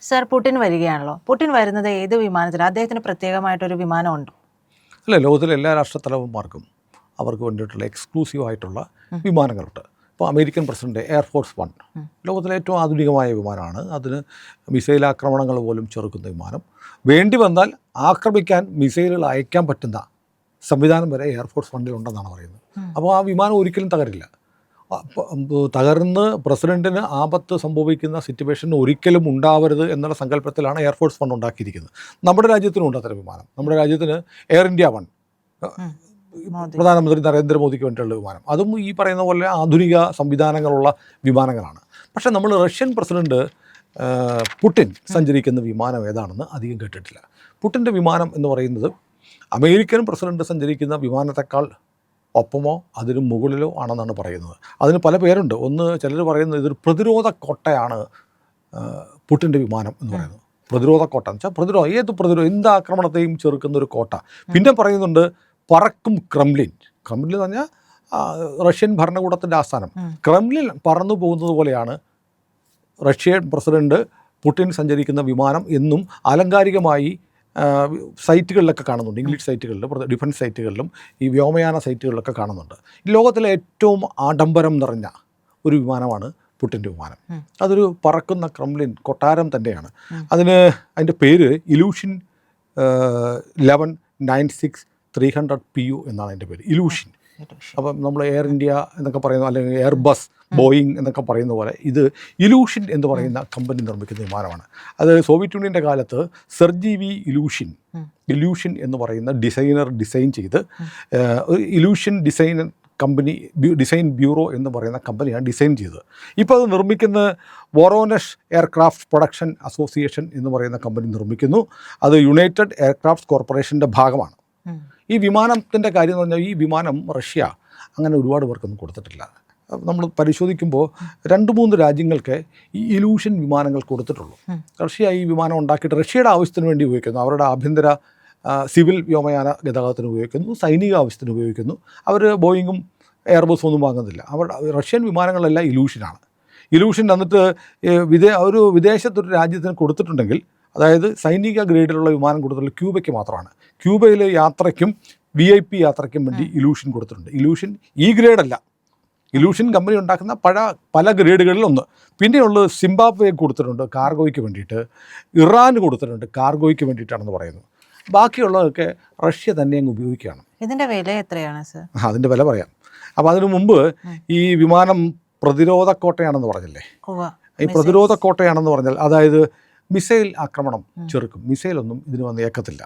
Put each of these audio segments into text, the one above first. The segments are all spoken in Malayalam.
Sir, Putin വരികയാണല്ലോ. പുടിൻ വരുന്നത് ഏത് വിമാനത്തിലാണ്? അദ്ദേഹത്തിന് പ്രത്യേകമായിട്ടൊരു വിമാനമുണ്ടോ? അല്ല, ലോകത്തിലെ എല്ലാ രാഷ്ട്രത്തലവന്മാർക്കും അവർക്ക് വേണ്ടിയിട്ടുള്ള എക്സ്ക്ലൂസീവ് ആയിട്ടുള്ള വിമാനങ്ങളുണ്ട്. ഇപ്പോൾ അമേരിക്കൻ പ്രസിഡന്റ് എയർഫോഴ്സ് 1 ലോകത്തിലെ ഏറ്റവും ആധുനികമായ വിമാനമാണ്. അതിന് മിസൈൽ ആക്രമണങ്ങൾ പോലും ചെറുക്കുന്ന വിമാനം. വേണ്ടി വന്നാൽ ആക്രമിക്കാൻ മിസൈലുകൾ അയക്കാൻ പറ്റുന്ന സംവിധാനം വരെ എയർഫോഴ്സ് 1 ഉണ്ടെന്നാണ് പറയുന്നത്. അപ്പോൾ ആ വിമാനം ഒരിക്കലും തകരില്ല. തകർന്ന് പ്രസിഡന്റിന് ആപത്ത് സംഭവിക്കുന്ന സിറ്റുവേഷൻ ഒരിക്കലും ഉണ്ടാവരുത് എന്നുള്ള സങ്കല്പത്തിലാണ് എയർഫോഴ്സ് 1 ഉണ്ടാക്കിയിരിക്കുന്നത്. നമ്മുടെ രാജ്യത്തിനും ഉണ്ട് അത്തരം വിമാനം. നമ്മുടെ രാജ്യത്തിന് എയർ ഇന്ത്യ 1 പ്രധാനമന്ത്രി നരേന്ദ്രമോദിക്ക് വേണ്ടിയുള്ള വിമാനം, അതും ഈ പറയുന്ന പോലെ ആധുനിക സംവിധാനങ്ങളുള്ള വിമാനങ്ങളാണ്. പക്ഷേ നമ്മൾ റഷ്യൻ പ്രസിഡന്റ് പുടിൻ സഞ്ചരിക്കുന്ന വിമാനം ഏതാണെന്ന് അധികം കേട്ടിട്ടില്ല. പുടിൻ്റെ വിമാനം എന്ന് പറയുന്നത് അമേരിക്കൻ പ്രസിഡന്റ് സഞ്ചരിക്കുന്ന വിമാനത്തെക്കാൾ ഒപ്പമോ അതിന് മുകളിലോ ആണെന്നാണ് പറയുന്നത്. അതിന് പല പേരുണ്ട്. ഒന്ന്, ചിലർ പറയുന്നത് ഇതൊരു പ്രതിരോധ കോട്ടയാണ് പുടിൻ്റെ വിമാനം എന്ന് പറയുന്നത്. പ്രതിരോധ കോട്ട എന്ന് വെച്ചാൽ എന്ത് ആക്രമണത്തെയും ചെറുക്കുന്ന ഒരു കോട്ട. പിന്നെ പറയുന്നുണ്ട് പറക്കും ക്രെംലിൻ. ക്രെംലിൻ എന്ന് പറഞ്ഞാൽ റഷ്യൻ ഭരണകൂടത്തിൻ്റെ ആസ്ഥാനം. ക്രെംലിൻ പറന്നു പോകുന്നത് പോലെയാണ് റഷ്യൻ പ്രസിഡന്റ് പുടിൻ സഞ്ചരിക്കുന്ന വിമാനം എന്നും ആലങ്കാരികമായി സൈറ്റുകളിലൊക്കെ കാണുന്നുണ്ട്. ഇംഗ്ലീഷ് സൈറ്റുകളിലും ഡിഫൻസ് സൈറ്റുകളിലും ഈ വ്യോമയാന സൈറ്റുകളിലൊക്കെ കാണുന്നുണ്ട്. ലോകത്തിലെ ഏറ്റവും ആഡംബരം നിറഞ്ഞ ഒരു വിമാനമാണ് പുടിൻ്റെ വിമാനം. അതൊരു പറക്കുന്ന ക്രെംലിൻ കൊട്ടാരം തന്നെയാണ്. അതിൻ്റെ പേര് ഇലൂഷൻ 1196-300 PU എന്നാണ് അതിൻ്റെ പേര്, ഇലൂഷൻ. അപ്പം നമ്മൾ എയർ ഇന്ത്യ എന്നൊക്കെ പറയുന്ന, അല്ലെങ്കിൽ എയർബസ്, ബോയിങ് എന്നൊക്കെ പറയുന്ന പോലെ ഇത് ഇലൂഷൻ എന്ന് പറയുന്ന കമ്പനി നിർമ്മിക്കുന്ന വിമാനമാണ്. അത് സോവിയറ്റ് യൂണിയൻ്റെ കാലത്ത് സെർജി ഇലൂഷൻ എന്ന് പറയുന്ന ഡിസൈനർ ഡിസൈൻ ചെയ്ത് ഇലൂഷൻ ഡിസൈൻ ബ്യൂറോ എന്ന് പറയുന്ന കമ്പനിയാണ് ഡിസൈൻ ചെയ്തത്. ഇപ്പോൾ അത് നിർമ്മിക്കുന്ന വോറോനഷ് എയർക്രാഫ്റ്റ് പ്രൊഡക്ഷൻ അസോസിയേഷൻ എന്ന് പറയുന്ന കമ്പനി നിർമ്മിക്കുന്നു. അത് യുണൈറ്റഡ് എയർക്രാഫ്റ്റ് കോർപ്പറേഷൻ്റെ ഭാഗമാണ്. ഈ വിമാനത്തിൻ്റെ കാര്യം എന്ന് പറഞ്ഞാൽ ഈ വിമാനം റഷ്യ അങ്ങനെ ഒരുപാട് പേർക്കൊന്നും കൊടുത്തിട്ടില്ല. നമ്മൾ പരിശോധിക്കുമ്പോൾ 2-3 രാജ്യങ്ങൾക്ക് ഈ ഇലൂഷൻ വിമാനങ്ങൾ കൊടുത്തിട്ടുള്ളൂ. റഷ്യ ഈ വിമാനം ഉണ്ടാക്കിയിട്ട് റഷ്യയുടെ ആവശ്യത്തിന് വേണ്ടി ഉപയോഗിക്കുന്നു. അവരുടെ ആഭ്യന്തര സിവിൽ വ്യോമയാന ഗതാഗതത്തിന് ഉപയോഗിക്കുന്നു, സൈനിക ആവശ്യത്തിന് ഉപയോഗിക്കുന്നു. അവർ ബോയിങ്ങും എയർബസും ഒന്നും വാങ്ങുന്നില്ല. റഷ്യൻ വിമാനങ്ങളെല്ലാം ഇലൂഷനാണ്. ഇലൂഷൻ എന്നിട്ട് ഒരു വിദേശത്തൊരു രാജ്യത്തിന് കൊടുത്തിട്ടുണ്ടെങ്കിൽ, അതായത് സൈനിക ഗ്രേഡിലുള്ള വിമാനം കൊടുത്തിട്ടുള്ള ക്യൂബയ്ക്ക് മാത്രമാണ്. ക്യൂബയിലെ യാത്രയ്ക്കും VIP യാത്രയ്ക്കും വേണ്ടി ഇലൂഷൻ കൊടുത്തിട്ടുണ്ട്. ഇലൂഷൻ ഈ ഗ്രേഡല്ല, ഇലൂഷൻ കമ്പനി ഉണ്ടാക്കുന്ന പല ഗ്രേഡുകളിൽ ഒന്ന്. പിന്നെയുള്ളത് സിംബാബ്വെ കൊടുത്തിട്ടുണ്ട് കാർഗോയ്ക്ക് വേണ്ടിയിട്ട്, ഇറാൻ കൊടുത്തിട്ടുണ്ട് കാർഗോയ്ക്ക് വേണ്ടിയിട്ടാണെന്ന് പറയുന്നു. ബാക്കിയുള്ളതൊക്കെ റഷ്യ തന്നെ അങ്ങ് ഉപയോഗിക്കുകയാണ്. ഇതിൻ്റെ വില എത്രയാണ് സർ? അതിൻ്റെ വില പറയാം. അപ്പോൾ അതിനു മുമ്പ് ഈ വിമാനം പ്രതിരോധ കോട്ടയാണെന്ന് പറഞ്ഞില്ലേ? ഈ പ്രതിരോധ കോട്ടയാണെന്ന് പറഞ്ഞാൽ അതായത് മിസൈൽ ആക്രമണം ചെറുക്കും. മിസൈലൊന്നും ഇതിന് വന്ന് ഏക്കത്തില്ല.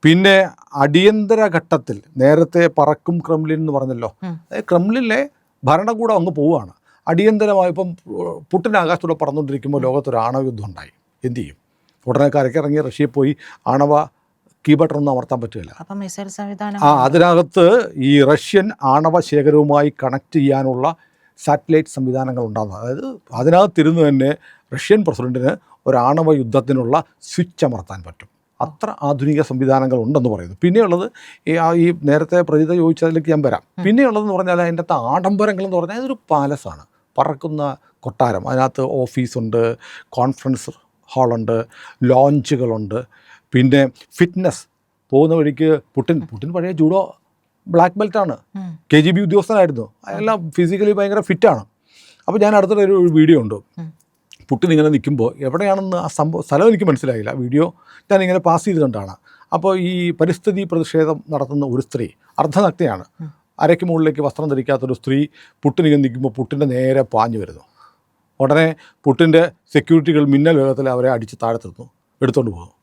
പിന്നെ അടിയന്തര ഘട്ടത്തിൽ, നേരത്തെ പറക്കും ക്രെംലിൻ എന്ന് പറഞ്ഞല്ലോ, ക്രെംലിനിലെ ഭരണകൂടം അങ്ങ് പോവുകയാണ്. അടിയന്തരമായി ഇപ്പം പുടിൻ ആകാശത്തൂടെ പറന്നുകൊണ്ടിരിക്കുമ്പോൾ ലോകത്തൊരു ആണവ യുദ്ധം ഉണ്ടായി. എന്ത് ചെയ്യും? ഉടനെ കരക്കിറങ്ങി റഷ്യയിൽ പോയി ആണവ കീ ബട്ടണൊന്നും അമർത്താൻ പറ്റില്ല. അതിനകത്ത് ഈ റഷ്യൻ ആണവ ശേഖരവുമായി കണക്ട് ചെയ്യാനുള്ള സാറ്റലൈറ്റ് സംവിധാനങ്ങൾ ഉണ്ടാകുന്നത്. അതായത് അതിനകത്തിരുന്ന് തന്നെ റഷ്യൻ പ്രസിഡന്റിന് ഒരു ആണവ യുദ്ധത്തിനുള്ള സ്വിച്ച് അമർത്താൻ പറ്റും. അത്ര ആധുനിക സംവിധാനങ്ങൾ ഉണ്ടെന്ന് പറയുന്നു. പിന്നെയുള്ളത് ഈ നേരത്തെ പ്രജിത ചോദിച്ചതിലേക്ക് ഞാൻ വരാം. പിന്നെയുള്ളതെന്ന് പറഞ്ഞാൽ അതിൻ്റെ അകത്ത് ആഡംബരങ്ങളെന്ന് പറഞ്ഞാൽ ഇതൊരു പാലസാണ്, പറക്കുന്ന കൊട്ടാരം. അതിനകത്ത് ഓഫീസുണ്ട്, കോൺഫറൻസ് ഹാളുണ്ട്, ലോഞ്ചുകളുണ്ട്. പിന്നെ ഫിറ്റ്നസ്, പോകുന്ന വഴിക്ക് പുടിൻ പഴയ ജൂഡോ ബ്ലാക്ക് ബെൽറ്റാണ്, KGB ഉദ്യോഗസ്ഥനായിരുന്നു. അതെല്ലാം ഫിസിക്കലി ഭയങ്കര ഫിറ്റാണ്. അപ്പോൾ ഞാൻ അടുത്തിടെ ഒരു വീഡിയോ ഉണ്ട്, പുടിൻ ഇങ്ങനെ നിൽക്കുമ്പോൾ എവിടെയാണെന്ന് ആ സ്ഥലം എനിക്ക് മനസ്സിലായില്ല. വീഡിയോ ഞാനിങ്ങനെ പാസ് ചെയ്ത് കണ്ടാണ്. അപ്പോൾ ഈ പരിസ്ഥിതി പ്രതിഷേധം നടത്തുന്ന ഒരു സ്ത്രീ, അർദ്ധനഗ്നയാണ്, അരയ്ക്ക് മുകളിലേക്ക് വസ്ത്രം ധരിക്കാത്തൊരു സ്ത്രീ പുടിൻ ഇങ്ങനെ നിൽക്കുമ്പോൾ പുടിൻ്റെ നേരെ പാഞ്ഞു വരുന്നു. ഉടനെ പുടിൻ്റെ സെക്യൂരിറ്റികൾ മിന്നൽ വേഗത്തിൽ അവരെ അടിച്ച് താഴത്തിരുന്നു, എടുത്തുകൊണ്ട് പോകുന്നു.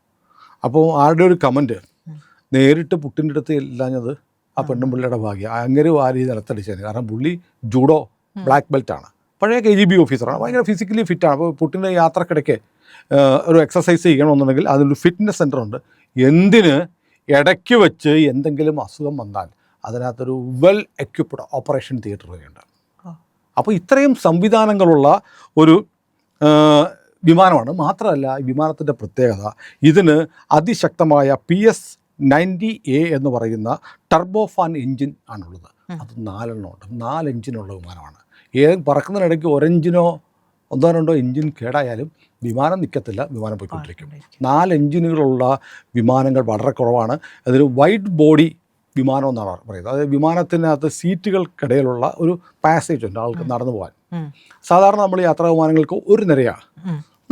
അപ്പോൾ ആരുടെ ഒരു കമൻറ്റ്, നേരിട്ട് പുടിൻ്റെ അടുത്ത് ഇല്ലാഞ്ഞത് ആ പെണ്ണും പിള്ളയുടെ ഭാഗ്യം, അങ്ങനെ ആ രീതി നിലത്തടിച്ചത്. കാരണം പുള്ളി ജൂഡോ ബ്ലാക്ക് ബെൽറ്റാണ്, പഴയ KGB ഓഫീസറാണ്, ഭയങ്കര ഫിസിക്കലി ഫിറ്റാണ്. അപ്പോൾ പുടിൻ്റെ യാത്രക്കിടയ്ക്ക് ഒരു എക്സസൈസ് ചെയ്യണമെന്നുണ്ടെങ്കിൽ അതിനൊരു ഫിറ്റ്നസ് സെൻ്റർ ഉണ്ട്. എന്തിന് ഇടയ്ക്ക് വെച്ച് എന്തെങ്കിലും അസുഖം വന്നാൽ അതിനകത്തൊരു വെൽ എക്യുപ്ഡ് ഓപ്പറേഷൻ തിയേറ്ററുകളുണ്ട്. അപ്പോൾ ഇത്രയും സംവിധാനങ്ങളുള്ള ഒരു വിമാനമാണ്. മാത്രമല്ല ഈ വിമാനത്തിൻ്റെ പ്രത്യേകത, ഇതിന് അതിശക്തമായ PS-90A എന്ന് പറയുന്ന ടർബോഫാൻ എൻജിൻ ആണുള്ളത്. അത് 4 ഉണ്ട്. 4 എഞ്ചിനുള്ള വിമാനമാണ്. പറക്കുന്നതിനിടയ്ക്ക് 1 എഞ്ചിനോ 1-2 എഞ്ചിൻ കേടായാലും വിമാനം നിൽക്കത്തില്ല, വിമാനം പോയിക്കൊണ്ടിരിക്കും. 4 എഞ്ചിനുകളുള്ള വിമാനങ്ങൾ വളരെ കുറവാണ്. അതൊരു വൈഡ് ബോഡി വിമാനം എന്നാണ് പറയുന്നത്. അതായത് വിമാനത്തിനകത്ത് സീറ്റുകൾക്കിടയിലുള്ള ഒരു പാസേജ് ഉണ്ട് ആൾക്ക് നടന്നു പോകാൻ. സാധാരണ നമ്മൾ യാത്രാ വിമാനങ്ങൾക്ക് ഒരു നിരയാണ്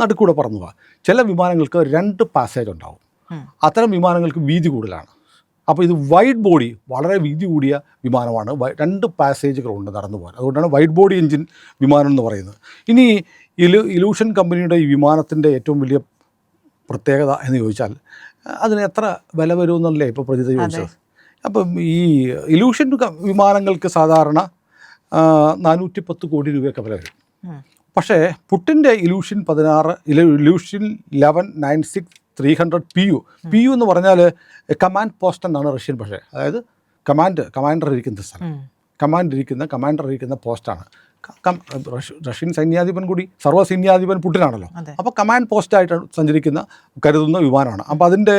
നടുക്കൂടെ പറന്നു പോകാം. ചില വിമാനങ്ങൾക്ക് 2 പാസേജ് ഉണ്ടാവും. അത്തരം വിമാനങ്ങൾക്ക് വീതി കൂടുതലാണ്. അപ്പോൾ ഇത് വൈഡ് ബോഡി, വളരെ വീതി കൂടിയ വിമാനമാണ്. 2 പാസേജുകളുണ്ട് നടന്നു പോകാൻ. അതുകൊണ്ടാണ് വൈഡ് ബോഡി എഞ്ചിൻ വിമാനം എന്ന് പറയുന്നത്. ഇനി ഇലൂഷൻ കമ്പനിയുടെ ഈ വിമാനത്തിൻ്റെ ഏറ്റവും വലിയ പ്രത്യേകത എന്ന് ചോദിച്ചാൽ അതിന് എത്ര വില വരുമെന്നല്ലേ ഇപ്പോൾ പ്രജിത ചോദിച്ചത്. അപ്പം ഈ ഇലൂഷൻ വിമാനങ്ങൾക്ക് സാധാരണ 410 കോടി രൂപയൊക്കെ വില വരും. പക്ഷേ പുട്ടിൻ്റെ ഇലൂഷൻ 11 PU എന്ന് പറഞ്ഞാൽ കമാൻഡ് പോസ്റ്റ് എന്നാണ് റഷ്യൻ ഭാഷ. അതായത് കമാൻഡർ ഇരിക്കുന്ന സ്ഥലം, കമാൻഡർ ഇരിക്കുന്ന പോസ്റ്റാണ്. റഷ്യൻ സൈന്യാധിപൻ കൂടി സർവ്വസൈന്യാധിപൻ പുട്ടിനാണല്ലോ. അപ്പോൾ കമാൻഡ് പോസ്റ്റായിട്ട് കരുതുന്ന വിമാനമാണ്. അപ്പോൾ അതിൻ്റെ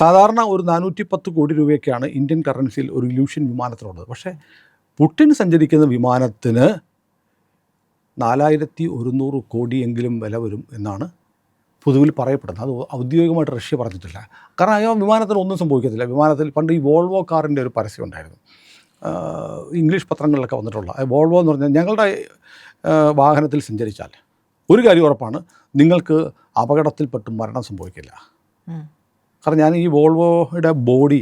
സാധാരണ ഒരു 410 കോടി രൂപയൊക്കെയാണ് ഇന്ത്യൻ കറൻസിയിൽ ഒരു ഇലൂഷൻ വിമാനത്തിനുള്ളത്. പക്ഷേ പുട്ടിൻ സഞ്ചരിക്കുന്ന വിമാനത്തിന് 4100 കോടിയെങ്കിലും വില വരും എന്നാണ് പൊതുവിൽ പറയപ്പെടുന്നത്. അത് ഔദ്യോഗികമായിട്ട് റഷ്യ പറഞ്ഞിട്ടില്ല. കാരണം ആ വിമാനത്തിന് ഒന്നും സംഭവിക്കത്തില്ല. വിമാനത്തിൽ പണ്ട് ഈ വോൾവോ കാറിൻ്റെ ഒരു പരസ്യം ഉണ്ടായിരുന്നു, ഇംഗ്ലീഷ് പത്രങ്ങളിലൊക്കെ വന്നിട്ടുള്ള. വോൾവോ എന്ന് പറഞ്ഞാൽ ഞങ്ങളുടെ വാഹനത്തിൽ സഞ്ചരിച്ചാൽ ഒരു കാര്യം ഉറപ്പാണ്, നിങ്ങൾക്ക് അപകടത്തിൽപ്പെട്ട് മരണം സംഭവിക്കില്ല. കാരണം ഞാൻ ഈ വോൾവോയുടെ ബോഡി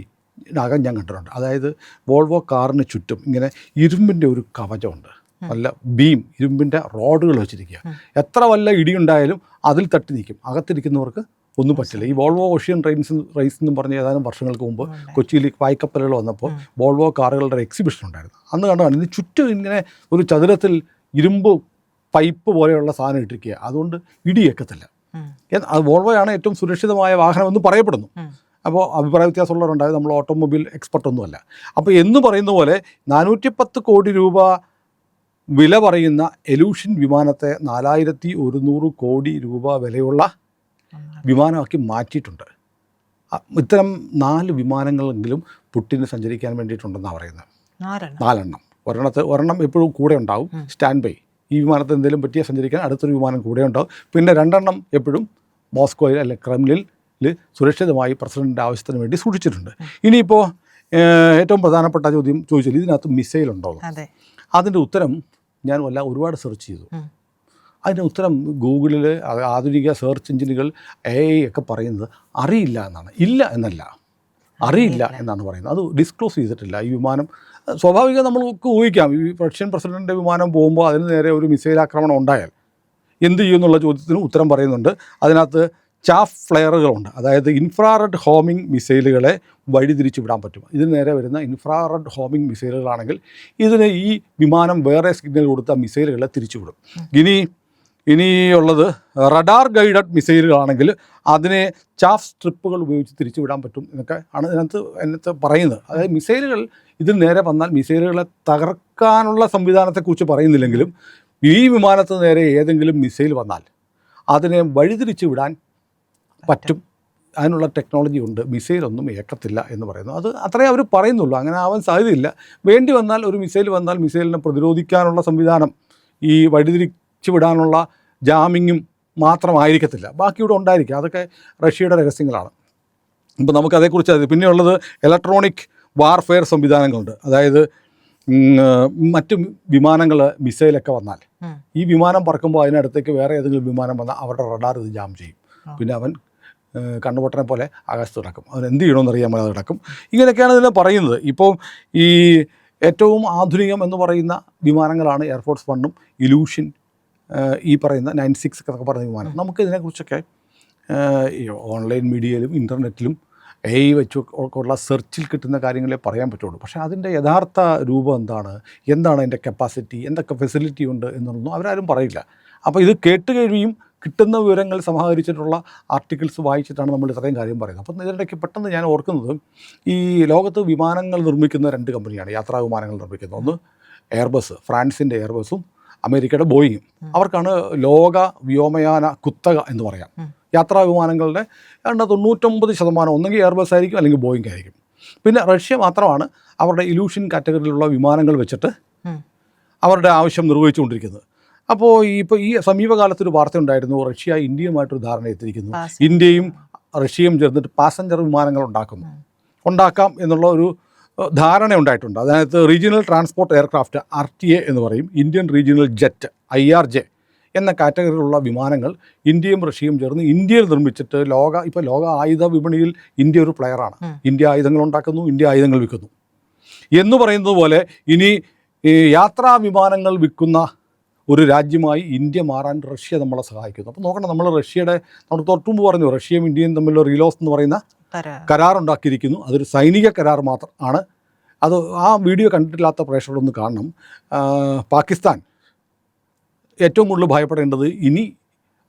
അകം ഞാൻ കണ്ടിട്ടുണ്ട്. അതായത് വോൾവോ കാറിന് ചുറ്റും ഇങ്ങനെ ഇരുമ്പിൻ്റെ ഒരു കവചമുണ്ട്, നല്ല ബീം, ഇരുമ്പിൻ്റെ റോഡുകൾ വെച്ചിരിക്കുക. എത്ര വല്ല ഇടിയുണ്ടായാലും അതിൽ തട്ടി നിൽക്കും, അകത്തിരിക്കുന്നവർക്ക് ഒന്നും പറ്റില്ല. ഈ വോൾവോ ഓഷ്യൻ റേസ് എന്നും പറഞ്ഞ് ഏതാനും വർഷങ്ങൾക്ക് മുമ്പ് കൊച്ചിയിൽ പായ്ക്കപ്പലുകൾ വന്നപ്പോൾ വോൾവോ കാറുകളുടെ ഒരു എക്സിബിഷൻ ഉണ്ടായിരുന്നു. അന്ന് കണ്ടതാണ് ഇതിന് ചുറ്റും ഇങ്ങനെ ഒരു ചതുരത്തിൽ ഇരുമ്പ് പൈപ്പ് പോലെയുള്ള സാധനം ഇട്ടിരിക്കുക. അതുകൊണ്ട് ഇടിയേക്കത്തില്ല. അത് വോൾവോയാണ് ഏറ്റവും സുരക്ഷിതമായ വാഹനമെന്ന് പറയപ്പെടുന്നു. അപ്പോൾ അഭിപ്രായ വ്യത്യാസമുള്ളവരുണ്ടായത്, നമ്മൾ ഓട്ടോമൊബൈൽ എക്സ്പെർട്ടൊന്നുമല്ല. അപ്പോൾ എന്ന് പറയുന്ന പോലെ 410 കോടി രൂപ വില പറയുന്ന എലൂഷൻ വിമാനത്തെ 4100 കോടി രൂപ വിലയുള്ള വിമാനമാക്കി മാറ്റിയിട്ടുണ്ട്. ഇത്തരം 4 വിമാനങ്ങളെങ്കിലും പുട്ടിന് സഞ്ചരിക്കാൻ വേണ്ടിയിട്ടുണ്ടെന്നാണ് പറയുന്നത്. 4 ഒരെണ്ണം എപ്പോഴും കൂടെ ഉണ്ടാവും, സ്റ്റാൻഡ് ബൈ. ഈ വിമാനത്തിൽ എന്തെങ്കിലും പറ്റിയാൽ സഞ്ചരിക്കാൻ അടുത്തൊരു വിമാനം കൂടെ ഉണ്ടാവും. പിന്നെ 2 എപ്പോഴും മോസ്കോയിൽ അല്ലെങ്കിൽ ക്രെംലിനിൽ സുരക്ഷിതമായി പ്രസിഡന്റിൻ്റെ ആവശ്യത്തിന് വേണ്ടി സൂക്ഷിച്ചിട്ടുണ്ട്. ഇനിയിപ്പോൾ ഏറ്റവും പ്രധാനപ്പെട്ട ചോദ്യം ചോദിച്ചാൽ ഇതിനകത്ത് മിസൈൽ ഉണ്ടോ? അതിൻ്റെ ഉത്തരം ഞാൻ ഒരുപാട് സെർച്ച് ചെയ്തു. അതിൻ്റെ ഉത്തരം ഗൂഗിളിൽ ആധുനിക സെർച്ച് എഞ്ചിനുകൾ AI ഒക്കെ പറയുന്നത് അറിയില്ല എന്നാണ്. ഇല്ല എന്നല്ല, അറിയില്ല എന്നാണ് പറയുന്നത്. അത് ഡിസ്ക്ലോസ് ചെയ്തിട്ടില്ല. ഈ വിമാനം സ്വാഭാവികം നമ്മൾക്ക് ഊഹിക്കാം, ഈ റഷ്യൻ പ്രസിഡന്റിൻ്റെ വിമാനം പോകുമ്പോൾ അതിന് നേരെ ഒരു മിസൈൽ ആക്രമണം ഉണ്ടായാൽ എന്ത് ചെയ്യുമെന്നുള്ള ചോദ്യത്തിന് ഉത്തരം പറയുന്നുണ്ട്. അതിനകത്ത് ചാഫ് ഫ്ലെയറുകളുണ്ട്. അതായത് ഇൻഫ്രാറെഡ് ഹോമിംഗ് മിസൈലുകളെ വഴിതിരിച്ചു വിടാൻ പറ്റും. ഇതിന് നേരെ വരുന്ന ഇൻഫ്രാറെഡ് ഹോമിംഗ് മിസൈലുകളാണെങ്കിൽ ഇതിന് ഈ വിമാനം വേറെ സിഗ്നൽ കൊടുത്ത മിസൈലുകളെ തിരിച്ചുവിടും. ഇനിയുള്ളത് റഡാർ ഗൈഡഡ് മിസൈലുകളാണെങ്കിൽ അതിനെ ചാഫ് സ്ട്രിപ്പുകൾ ഉപയോഗിച്ച് തിരിച്ചുവിടാൻ പറ്റും എന്നൊക്കെ ആണ് ഇതിനകത്ത് പറയുന്നത്. അതായത് മിസൈലുകൾ ഇതിന് നേരെ വന്നാൽ മിസൈലുകളെ തകർക്കാനുള്ള സംവിധാനത്തെക്കുറിച്ച് പറയുന്നില്ലെങ്കിലും ഈ വിമാനത്തിന് നേരെ ഏതെങ്കിലും മിസൈൽ വന്നാൽ അതിനെ വഴിതിരിച്ചു വിടാൻ പറ്റും. അതിനുള്ള ടെക്നോളജി ഉണ്ട്. മിസൈലൊന്നും ഏക്കത്തില്ല എന്ന് പറയുന്നു. അത് അത്രേ അവർ പറയുന്നുള്ളൂ. അങ്ങനെ ആവാൻ സാധ്യതയില്ല. വേണ്ടി വന്നാൽ ഒരു മിസൈൽ വന്നാൽ മിസൈലിനെ പ്രതിരോധിക്കാനുള്ള സംവിധാനം, ഈ വഴിതിരിച്ചു വിടാനുള്ള ജാമിങ്ങും മാത്രമായിരിക്കത്തില്ല, ബാക്കിയൂടെ ഉണ്ടായിരിക്കും. അതൊക്കെ റഷ്യയുടെ രഹസ്യങ്ങളാണ്. ഇപ്പോൾ നമുക്കതേക്കുറിച്ച് പിന്നെയുള്ളത് ഇലക്ട്രോണിക് വാർഫെയർ സംവിധാനങ്ങളുണ്ട്. അതായത് മറ്റു വിമാനങ്ങൾ മിസൈലൊക്കെ വന്നാൽ ഈ വിമാനം പറക്കുമ്പോൾ അതിനടുത്തേക്ക് വേറെ ഏതെങ്കിലും വിമാനം വന്നാൽ അവരുടെ റഡാർ ഇത് ജാം ചെയ്യും. പിന്നെ അവൻ കണ്ണുപൊട്ടനെ പോലെ ആകാശത്ത് കിടക്കും. അവൻ എന്ത് ചെയ്യണമെന്നറിയാൻ അത് കിടക്കും. ഇങ്ങനെയൊക്കെയാണ് ഇതിനെ പറയുന്നത്. ഇപ്പോൾ ഈ ഏറ്റവും ആധുനികം എന്ന് പറയുന്ന വിമാനങ്ങളാണ് എയർഫോഴ്സ് 1ഉം ഇലൂഷൻ ഈ പറയുന്ന 96 എന്നൊക്കെ പറയുന്ന വിമാനം. നമുക്ക് ഇതിനെക്കുറിച്ചൊക്കെ ഈ ഓൺലൈൻ മീഡിയയിലും ഇൻ്റർനെറ്റിലും AI വെച്ചുള്ള സെർച്ചിൽ കിട്ടുന്ന കാര്യങ്ങളെ പറയാൻ പറ്റുള്ളൂ. പക്ഷേ അതിൻ്റെ യഥാർത്ഥ രൂപം എന്താണ് അതിൻ്റെ കപ്പാസിറ്റി, എന്തൊക്കെ ഫെസിലിറ്റി ഉണ്ട് എന്നൊന്നും അവരാരും പറയില്ല. അപ്പോൾ ഇത് കേട്ടുകഴിയും കിട്ടുന്ന വിവരങ്ങൾ സമാഹരിച്ചിട്ടുള്ള ആർട്ടിക്കിൾസ് വായിച്ചിട്ടാണ് നമ്മൾ ഇത്രയും കാര്യം പറയുന്നത്. അപ്പം ഇതിനിടയ്ക്ക് പെട്ടെന്ന് ഞാൻ ഓർക്കുന്നത്, ഈ ലോകത്ത് വിമാനങ്ങൾ നിർമ്മിക്കുന്ന 2 കമ്പനിയാണ് യാത്രാ വിമാനങ്ങൾ നിർമ്മിക്കുന്നത്. ഒന്ന് എയർബസ്, ഫ്രാൻസിൻ്റെ എയർബസും അമേരിക്കയുടെ ബോയിങ്ങും. അവർക്കാണ് ലോക വ്യോമയാന കുത്തക എന്ന് പറയാം. യാത്രാ വിമാനങ്ങളുടെ 99% ഒന്നെങ്കിൽ എയർബസ് ആയിരിക്കും അല്ലെങ്കിൽ ബോയിങ് ആയിരിക്കും. പിന്നെ റഷ്യ മാത്രമാണ് അവരുടെ ഇലൂഷൻ കാറ്റഗറിയിലുള്ള വിമാനങ്ങൾ വെച്ചിട്ട് അവരുടെ ആവശ്യം നിർവഹിച്ചുകൊണ്ടിരിക്കുന്നത്. അപ്പോൾ ഇപ്പോൾ ഈ സമീപകാലത്തൊരു വാർത്ത ഉണ്ടായിരുന്നു, റഷ്യ ഇന്ത്യയുമായിട്ടൊരു ധാരണ എത്തിയിരിക്കുന്നു, ഇന്ത്യയും റഷ്യയും ചേർന്നിട്ട് പാസഞ്ചർ വിമാനങ്ങൾ ഉണ്ടാക്കാം എന്നുള്ള ഒരു ധാരണ ഉണ്ടായിട്ടുണ്ട്. അതിനകത്ത് റീജിയണൽ ട്രാൻസ്പോർട്ട് എയർക്രാഫ്റ്റ് RTA എന്ന് പറയും, ഇന്ത്യൻ റീജിയണൽ ജെറ്റ് IRJ എന്ന കാറ്റഗറിയിലുള്ള വിമാനങ്ങൾ ഇന്ത്യയും റഷ്യയും ചേർന്ന് ഇന്ത്യയിൽ നിർമ്മിച്ചിട്ട് ലോക ആയുധ വിപണിയിൽ ഇന്ത്യ ഒരു പ്ലെയറാണ്. ഇന്ത്യ ആയുധങ്ങൾ ഉണ്ടാക്കുന്നു, ഇന്ത്യ ആയുധങ്ങൾ വിൽക്കുന്നു എന്ന് പറയുന്നത് പോലെ ഇനി യാത്രാ വിമാനങ്ങൾ വിൽക്കുന്ന ഒരു രാജ്യമായി ഇന്ത്യ മാറാൻ റഷ്യ നമ്മളെ സഹായിക്കുന്നു. അപ്പോൾ നോക്കണം, നമ്മൾ നമ്മൾ തൊട്ടുമുമ്പ് പറഞ്ഞു, റഷ്യയും ഇന്ത്യയും തമ്മിലുള്ള റീലോസ് എന്ന് പറയുന്ന കരാറുണ്ടാക്കിയിരിക്കുന്നു. അതൊരു സൈനിക കരാർ മാത്രം ആണ്. അത് ആ വീഡിയോ കണ്ടിട്ടില്ലാത്ത പ്രേക്ഷകരൊന്ന് കാണണം. പാകിസ്ഥാൻ ഏറ്റവും കൂടുതൽ ഭയപ്പെടേണ്ടത് ഇനി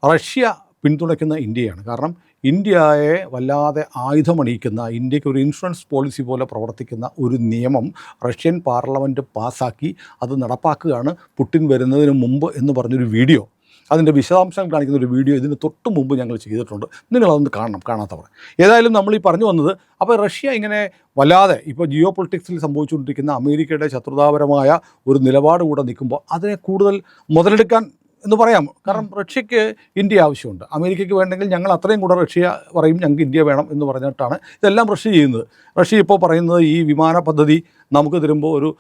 റഷ്യ പിന്തുണയ്ക്കുന്ന ഇന്ത്യയാണ്. കാരണം ഇന്ത്യയെ വല്ലാതെ ആയുധമണിയിക്കുന്ന, ഇന്ത്യക്ക് ഒരു ഇൻഷുറൻസ് പോളിസി പോലെ പ്രവർത്തിക്കുന്ന ഒരു നിയമം റഷ്യൻ പാർലമെൻറ്റ് പാസ്സാക്കി അത് നടപ്പാക്കുകയാണ് പുടിൻ വരുന്നതിന് മുമ്പ് എന്ന് പറഞ്ഞൊരു വീഡിയോ, അതിൻ്റെ വിശദാംശങ്ങൾ കാണിക്കുന്ന ഒരു വീഡിയോ ഇതിന് തൊട്ട് മുമ്പ് ഞങ്ങൾ ചെയ്തിട്ടുണ്ട്. നിങ്ങളതൊന്ന് കാണണം, കാണാത്തവർ. ഏതായാലും നമ്മൾ ഈ പറഞ്ഞു വന്നത്, അപ്പോൾ റഷ്യ ഇങ്ങനെ വല്ലാതെ ഇപ്പോൾ ജിയോ പൊളിറ്റിക്സിൽ സംഭവിച്ചുകൊണ്ടിരിക്കുന്ന അമേരിക്കയുടെ ശത്രുതാപരമായ ഒരു നിലപാട് കൂടെ നിൽക്കുമ്പോൾ അതിനെ കൂടുതൽ മുതലെടുക്കാൻ എന്ന് പറയാം. കാരണം റഷ്യക്ക് ഇന്ത്യ ആവശ്യമുണ്ട്, അമേരിക്കയ്ക്ക് വേണ്ടെങ്കിൽ ഞങ്ങൾ അത്രയും കൂടെ റഷ്യ പറയും ഞങ്ങൾക്ക് ഇന്ത്യ വേണം എന്ന് പറഞ്ഞിട്ടാണ് ഇതെല്ലാം റഷ്യ ചെയ്യുന്നത്. റഷ്യ ഇപ്പോൾ പറയുന്നത് ഈ വിമാന പദ്ധതി നമുക്ക് തരുമ്പോൾ ഒരു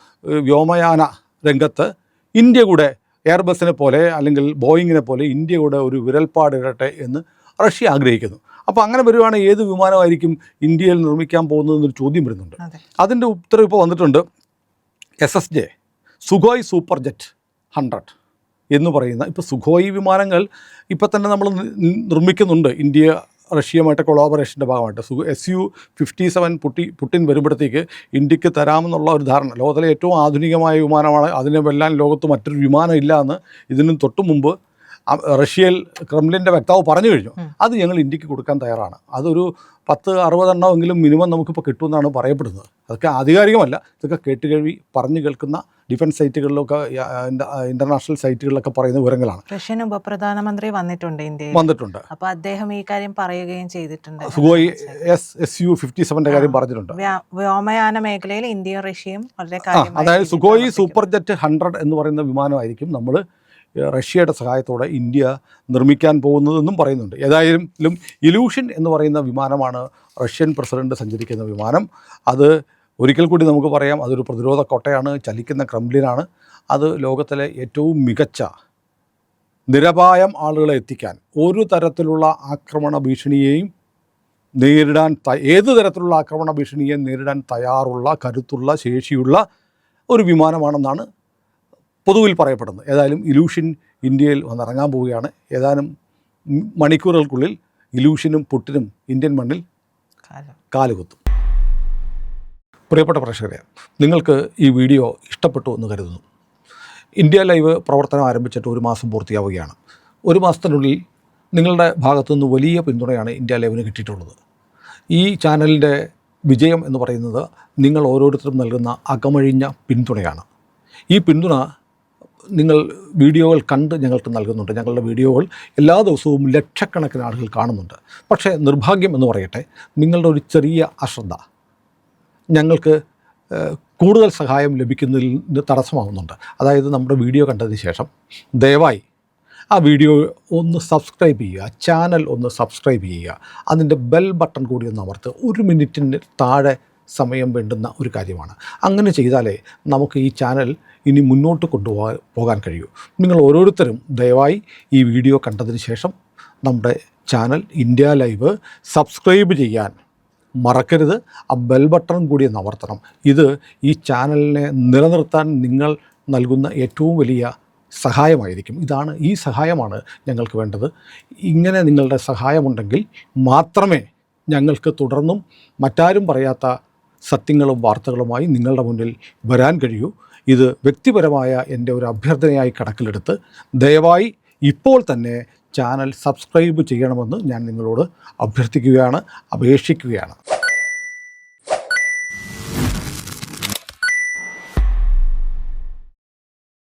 വ്യോമയാന രംഗത്ത് ഇന്ത്യ കൂടെ എയർബസിനെ പോലെ അല്ലെങ്കിൽ ബോയിങ്ങിനെ പോലെ ഇന്ത്യ കൂടെ ഒരു വിരൽപ്പാടിടട്ടെ എന്ന് റഷ്യ ആഗ്രഹിക്കുന്നു. അപ്പോൾ അങ്ങനെ വരുവാണെങ്കിൽ ഏത് വിമാനമായിരിക്കും ഇന്ത്യയിൽ നിർമ്മിക്കാൻ പോകുന്നതെന്നൊരു ചോദ്യം വരുന്നുണ്ട്. അതിൻ്റെ ഉത്തരം ഇപ്പോൾ വന്നിട്ടുണ്ട്. SSJ സുഖോയ് സൂപ്പർ ജെറ്റ് 100 എന്ന് പറയുന്ന, ഇപ്പോൾ സുഖോയ് വിമാനങ്ങൾ ഇപ്പോൾ തന്നെ നമ്മൾ നിർമ്മിക്കുന്നുണ്ട് ഇന്ത്യ റഷ്യയുമായിട്ട് കൊളാബറേഷൻ്റെ ഭാഗമായിട്ട്. Su-57 പുടിൻ വരുമ്പോഴത്തേക്ക് ഇന്ത്യക്ക് തരാമെന്നുള്ള ഒരു ധാരണ, ലോകത്തിലെ ഏറ്റവും ആധുനികമായ വിമാനമാണ്, അതിനെ വെല്ലാൻ ലോകത്ത് മറ്റൊരു വിമാനം ഇല്ല എന്ന് ഇതിന് തൊട്ട് മുമ്പ് റഷ്യയിൽ ക്രെംലിൻ്റെ വക്താവ് പറഞ്ഞു കഴിഞ്ഞു. അത് ഞങ്ങൾ ഇന്ത്യക്ക് കൊടുക്കാൻ തയ്യാറാണ്. അതൊരു 10-60 എണ്ണമെങ്കിലും മിനിമം നമുക്കിപ്പോൾ കിട്ടുമെന്നാണ് പറയപ്പെടുന്നത്. അതൊക്കെ ആധികാരികമല്ല, ഇതൊക്കെ കേട്ടുകേൾവി പറഞ്ഞു കേൾക്കുന്ന ഡിഫൻസ് സൈറ്റുകളിലൊക്കെ ഇൻ്റർനാഷണൽ സൈറ്റുകളിലൊക്കെ പറയുന്ന വിവരങ്ങളാണ്. റഷ്യൻ ഉപപ്രധാനമന്ത്രി വന്നിട്ടുണ്ട്. അപ്പോൾ അദ്ദേഹം ഈ കാര്യം പറയുകയും ചെയ്തിട്ടുണ്ട്. സുഖോയ് Su-57 കാര്യം പറഞ്ഞിട്ടുണ്ട്. വ്യോമയാന മേഖലയിൽ ഇന്ത്യയും റഷ്യയും വളരെ അതായത് സുഖോയ് സൂപ്പർ ജെറ്റ് 100 എന്ന് പറയുന്ന വിമാനമായിരിക്കും നമ്മൾ റഷ്യയുടെ സഹായത്തോടെ ഇന്ത്യ നിർമ്മിക്കാൻ പോകുന്നതെന്നും പറയുന്നുണ്ട്. ഏതായാലും ഇലൂഷൻ എന്ന് പറയുന്ന വിമാനമാണ് റഷ്യൻ പ്രസിഡന്റ് സഞ്ചരിക്കുന്ന വിമാനം. അത് ഒരിക്കൽ കൂടി നമുക്ക് പറയാം, അതൊരു പ്രതിരോധ കോട്ടയാണ്, ചലിക്കുന്ന ക്രെംലിനാണ്. അത് ലോകത്തിലെ ഏറ്റവും മികച്ച നിരപായം ആളുകളെ എത്തിക്കാൻ, ഒരു തരത്തിലുള്ള ആക്രമണ ഭീഷണിയെയും നേരിടാൻ ഏത് തരത്തിലുള്ള ആക്രമണ ഭീഷണിയെയും നേരിടാൻ തയ്യാറുള്ള, കരുത്തുള്ള, ശേഷിയുള്ള ഒരു വിമാനമാണെന്നാണ് പൊതുവിൽ പറയപ്പെടുന്നത്. ഏതായാലും ഇലൂഷൻ ഇന്ത്യയിൽ വന്നിറങ്ങാൻ പോവുകയാണ്. ഏതാനും മണിക്കൂറുകൾക്കുള്ളിൽ ഇലൂഷനും പുടിനും ഇന്ത്യൻ മണ്ണിൽ കാലുകുത്തും. പ്രിയപ്പെട്ട പ്രേക്ഷകരെ, നിങ്ങൾക്ക് ഈ വീഡിയോ ഇഷ്ടപ്പെട്ടു എന്ന് കരുതുന്നു. ഇന്ത്യ ലൈവ് പ്രവർത്തനം ആരംഭിച്ചിട്ട് 1 മാസം പൂർത്തിയാവുകയാണ്. 1 മാസത്തിനുള്ളിൽ നിങ്ങളുടെ ഭാഗത്തുനിന്ന് വലിയ പിന്തുണയാണ് ഇന്ത്യ ലൈവിന് കിട്ടിയിട്ടുള്ളത്. ഈ ചാനലിൻ്റെ വിജയം എന്ന് പറയുന്നത് നിങ്ങൾ ഓരോരുത്തരും നൽകുന്ന അകമഴിഞ്ഞ പിന്തുണയാണ്. ഈ പിന്തുണ നിങ്ങൾ വീഡിയോകൾ കണ്ട് ഞങ്ങൾക്ക് നൽകുന്നുണ്ട്. ഞങ്ങളുടെ വീഡിയോകൾ എല്ലാ ദിവസവും ലക്ഷക്കണക്കിന് ആളുകൾ കാണുന്നുണ്ട്. പക്ഷേ നിർഭാഗ്യം എന്ന് പറയട്ടെ, നിങ്ങളുടെ ഒരു ചെറിയ അശ്രദ്ധ ഞങ്ങൾക്ക് കൂടുതൽ സഹായം ലഭിക്കുന്നതിന് തടസ്സമാവുന്നുണ്ട്. അതായത് നമ്മുടെ വീഡിയോ കണ്ടതിന് ശേഷം ദയവായി ആ വീഡിയോ ഒന്ന് സബ്സ്ക്രൈബ് ചെയ്യുക, ചാനൽ ഒന്ന് സബ്സ്ക്രൈബ് ചെയ്യുക, അതിൻ്റെ ബെൽ ബട്ടൺ കൂടി ഒന്ന് അമർത്തുക. 1 മിനിറ്റിന് താഴെ സമയം വേണ്ടുന്ന ഒരു കാര്യമാണ്. അങ്ങനെ ചെയ്താലേ നമുക്ക് ഈ ചാനൽ ഇനി മുന്നോട്ട് പോകാൻ കഴിയൂ. നിങ്ങൾ ഓരോരുത്തരും ദയവായി ഈ വീഡിയോ കണ്ടതിന് ശേഷം നമ്മുടെ ചാനൽ ഇന്ത്യ ലൈവ് സബ്സ്ക്രൈബ് ചെയ്യാൻ മറക്കരുത്. ആ ബെൽ ബട്ടൺ കൂടി ഒന്ന് അമർത്തണം. ഇത് ഈ ചാനലിനെ നിലനിർത്താൻ നിങ്ങൾ നൽകുന്ന ഏറ്റവും വലിയ സഹായമായിരിക്കും. ഈ സഹായമാണ് ഞങ്ങൾക്ക് വേണ്ടത്. ഇങ്ങനെ നിങ്ങളുടെ സഹായമുണ്ടെങ്കിൽ മാത്രമേ ഞങ്ങൾക്ക് തുടർന്നും മറ്റാരും പറയാത്ത സത്യങ്ങളും വാർത്തകളുമായി നിങ്ങളുടെ മുന്നിൽ വരാൻ കഴിയൂ. ഇത് വ്യക്തിപരമായ എൻ്റെ ഒരു അഭ്യർത്ഥനയായി കണക്കിലെടുത്ത് ദയവായി ഇപ്പോൾ തന്നെ ചാനൽ സബ്സ്ക്രൈബ് ചെയ്യണമെന്ന് ഞാൻ നിങ്ങളോട് അഭ്യർത്ഥിക്കുകയാണ്, അപേക്ഷിക്കുകയാണ്.